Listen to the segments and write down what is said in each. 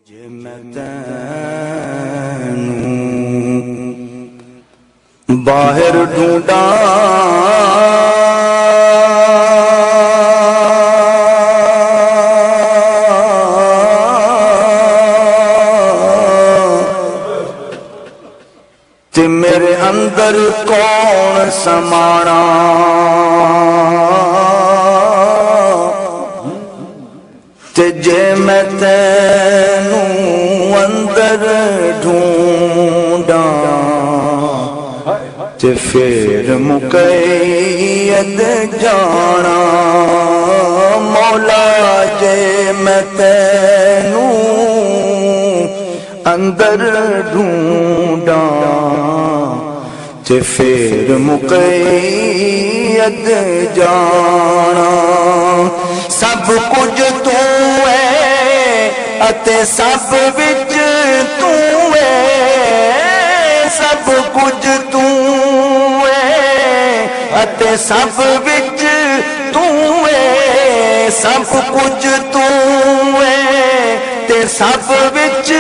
جے میں تینوں باہر ڈھونڈا تے میرے اندر کون سمانا تے جے میں تینوں اندر ڈھونڈا تے پھر مقید جانا مولا جے میں تینوں اندر ڈھونڈا تے پھر مقید جانا سب کچھ تو ہے اتے سب وچ تو ہے سب کچھ تو ہے اتے سب وچ تو ہے سب کچھ تو ہے تے سب وچ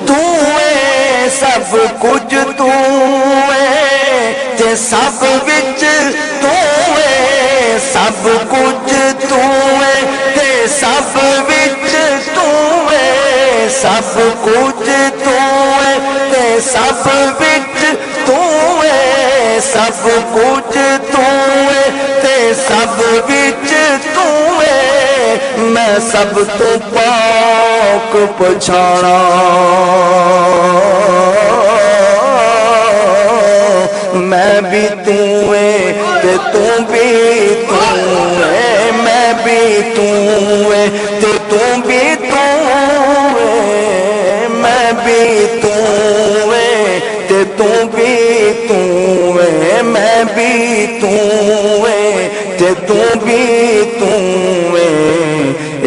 تو ہے سب کچھ تو ہے تے سب وچ تو ہے سب کچھ تو ہے تے سب وچ تو ہے سب کچھ تو ہے تے سب وچ تو ہے سب کچھ تو ہے تے سب وچ تو ہے میں سب تو پاک پچھانا میں بھی تو ہے تے تو بھی تو ہے میں بھی تو ہے تے تو بھی تو ہے میں بھی تو ہے تے تو بھی تو ہے میں بھی تو ہے تے تو بھی تو ہے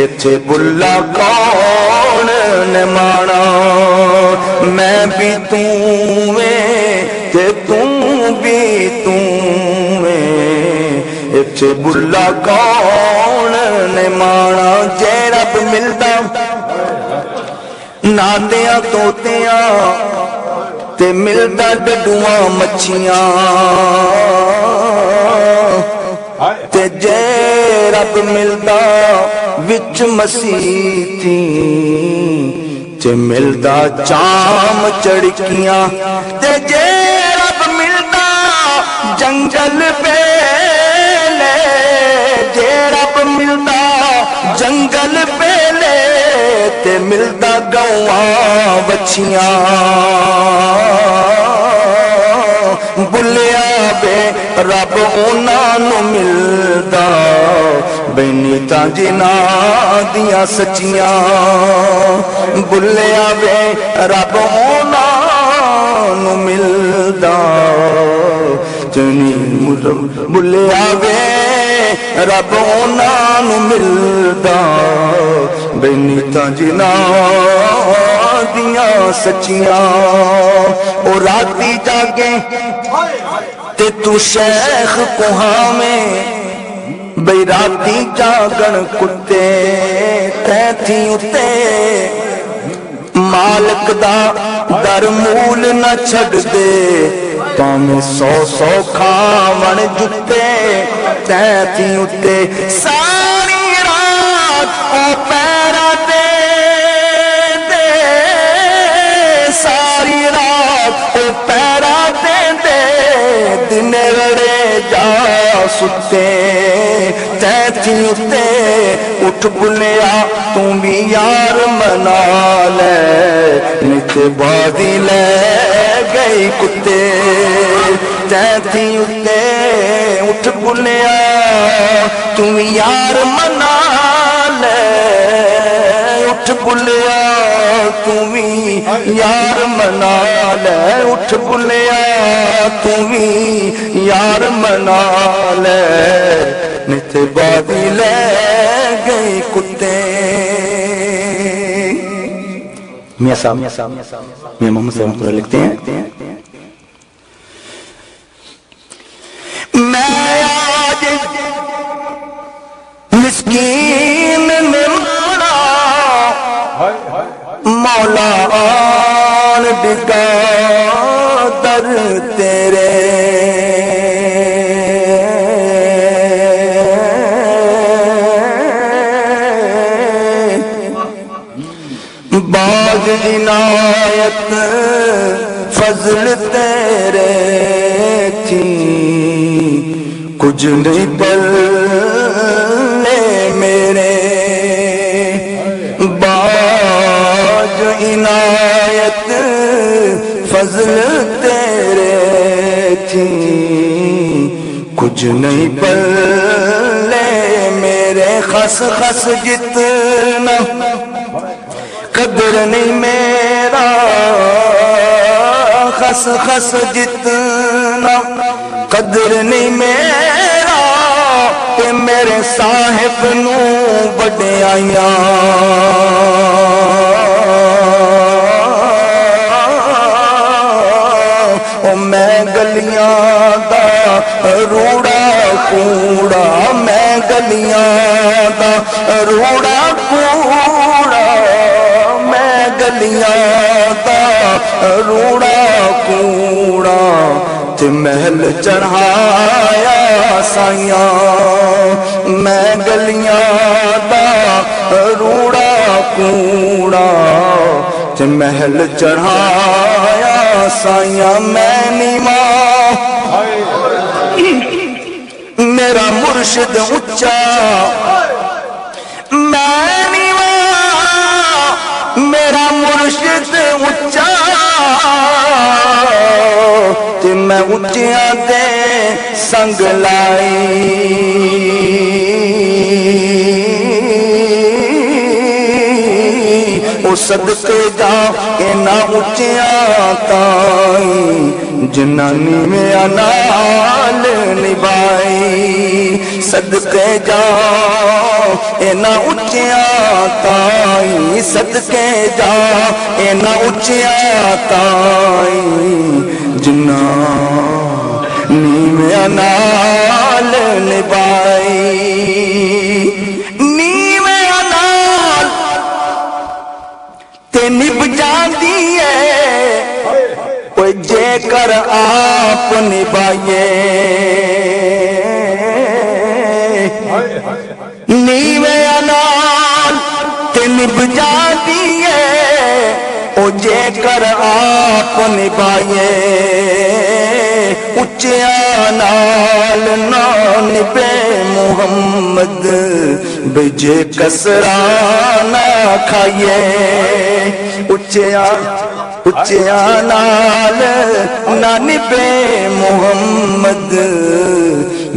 اتھے بلا کون نے مانا میں بھی تو ہے تے تم بھی تو ہے اتھے بلا کون نے مانا جے رب ملدا نادیاں توتیاں تے ملدا ڈڈواں مچھیاں تے جے رب ملدا وچ مسیتی تے ملدا چام چڑکیاں تے جے رب ملدا جنگل پہلے جے رب ملدا جنگل پہلے تے ملدا گواں بچیاں بلیا بے رب انہاں نو ملدا بینیتا جناں دیاں سچیاں بلیا بے رب انہاں نو ملدا بلیا بے رب انہاں نو ملدا بینیتا جناں دیاں سچیاں او راتی جاگے تے تو شیخ کوہاں بئی راتی جاگن کتے تیتھی اتے مالک دا در مول نہ چھڑ دے پامیں سو سو کھاون جتے تیتھی اتے ساری رات او پیرا دے دے ساری رات او پیرا دے دے دن رڑے جا ستے تیتھی اتے اٹھ بلیا تم بھی یار منا لے نت بادی لے گئی کتے تیتھی اتے اٹھ بلیا تم یار منا لے اٹھ بلیا تم یار منا لے اٹھ بلیا تم یار منا لے نت بادی لے گئی کتے میاں صاحب میاں محمد صاحب کو لکھتے ہیں میں آج مسکین میں مانا مولا آن ڈگا در تیرے باغ عنایت فضل تیرے تھی کچھ نہیں پلے میرے باغ عنایت فضل تیرے تھی کچھ نہیں پلے میرے خس خس جتنا قدر نہیں میرا خس خس جتنا قدر نہیں میرا کہ میرے صاحب نو بڑے آیاں او میں گلیاں دا روڑا کوڑا میں گلیاں دا روڑا کوڑا گلیاں دا روڑا کوڑا تے محل چڑھایا سائیاں میں گلیاں دا روڑا کوڑا تے محل چڑھایا سائیاں میں نیواں میرا مرشد اچا میرا مرشد اچا تے میں اچیاں دے سنگ لائی او صدقے جا کہ نہ اچیاں تائیں جنانی میں انال نبائی صدقے جا اے نہ اچیاں تائیں صدقے جا اے نہ اچیاں تائیں جنانی میں انال نبائی نیویں انال تے نب جاندی ہے کوئی جے کر آپ نبائیے نیویں انال تے نب جاندی ہے او جے کر آپ نبائیے اچیاں نال نہ نبے محمد بجے کسرانہ کھائیے اچیاں نال نہ نبے محمد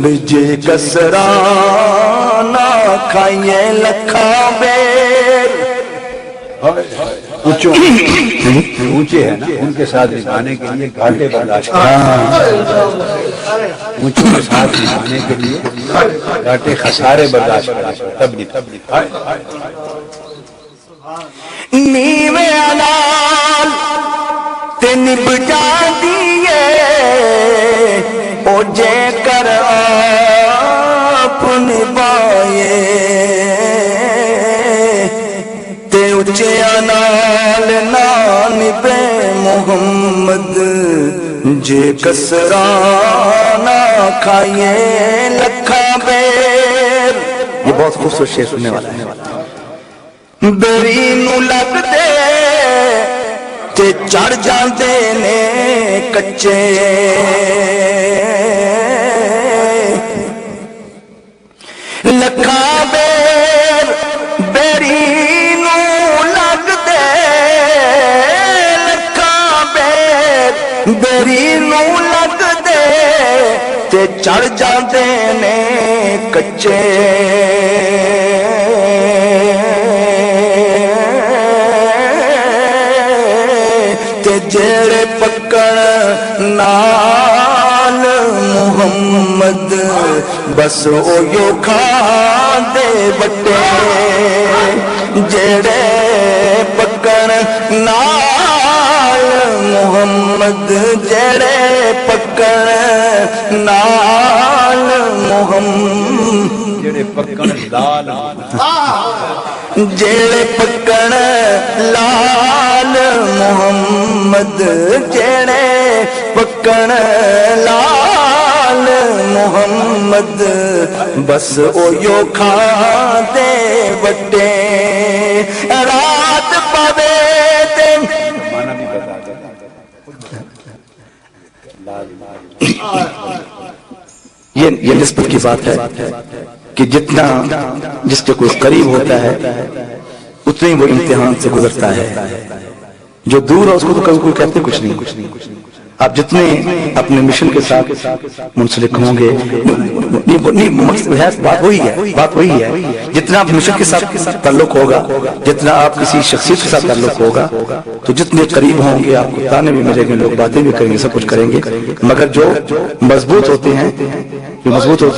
بجے کسرانہ کھائیے لکھا بیر اونچے ہیں نا ان کے ساتھ نبھانے کے لیے گھاٹے برداشت اونچوں کے ساتھ نبھانے کے لیے گھاٹے خسارے برداشت تب نیویں انال تے نب جاندی او جے کر آپ نبھائے تے اچیاں نال نہ نبے محمد جے کسرانہ کھائیے لکھا بیر یہ بہت خوبصورت شعر سننے والا ہے بیری نو لگ دے تے چڑھ جاندے نے کچے لکھا بیر بیری نو لگ دے لکھا بیر بیری نو لگ دے تے چڑھ جاندے نے کچے جڑے پکڑ نال محمد بس اویو کھا دے بٹے جڑے پکڑ نال محمد جڑے پکڑ نال محمد جڑے پکڑ دال جیڑے پکن لال محمد جیڑے پکن لال محمد بس اویو کھان دے وٹے رات پوے تے مانا بھی بتا دیں یہ نسبت کی بات ہے کہ جتنا جس کے کوئی قریب ہوتا ہے اتنے وہ امتحان سے گزرتا ہے، جو دور ہے اس کو تو کبھی کوئی کہتے کچھ نہیں۔ آپ جتنے اپنے مشن کے ساتھ منسلک ہوں گے، بات وہی ہے جتنا آپ مشن کے ساتھ تعلق ہوگا، جتنا آپ کسی شخصیت کے ساتھ تعلق ہوگا، تو جتنے قریب ہوں گے آپ کو تانے بھی ملیں گے، لوگ باتیں بھی کریں گے، سب کچھ کریں گے، مگر جو مضبوط ہوتے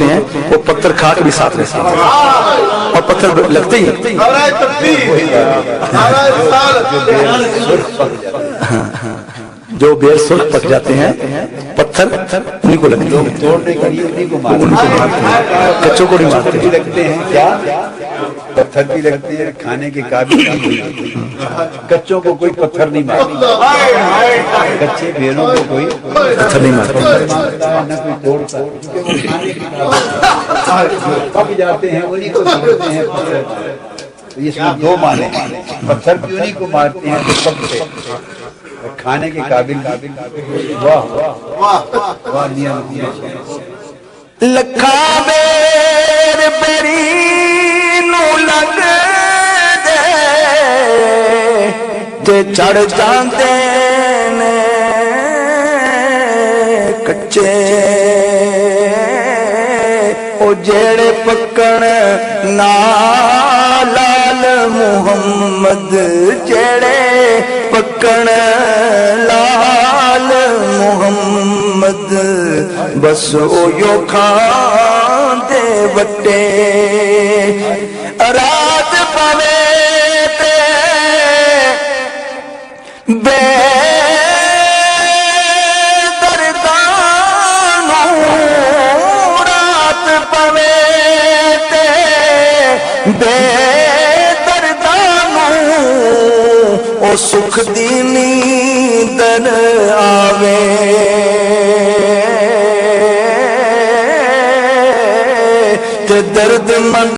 ہیں وہ پتھر کھا کے بھی ساتھ رہتے ہیں اور پتھر لگتے ہی جو بیر سرخ پک جاتے ہیں پتھر انہیں کو لگتے ہیں، توڑنے کے لیے انہیں کو مارتے ہیں، کچوں کو نہیں مارتے بھی لگتے ہیں، کیا پتھر بھی لگتے ہیں، کھانے کے قابل نہیں ہوتے، کچوں کو کوئی پتھر نہیں مارتا، کچے بھیڑوں کو کوئی پتھر نہیں مارتے، نہ کوئی توڑتا، کیونکہ وہ کھانے کے قابل پک جاتے ہیں، انہیں کو توڑتے ہیں پتھر۔ اس میں دو معنی، پتھر بھی انہیں کو مارتے ہیں جو پکتے، کھانے کے قابل۔ واہ واہ نیاں لکھا بیر بری نو لگ دے تے چڑھ جاندے نے کچے، او جیڑے پکن نال محمد جیڑے پکن لال محمد بس اویو کھان دے وٹے رات پوے تے بے دردانوں رات پوے تے بے او سکھ دی نیندر آوے تے درد مند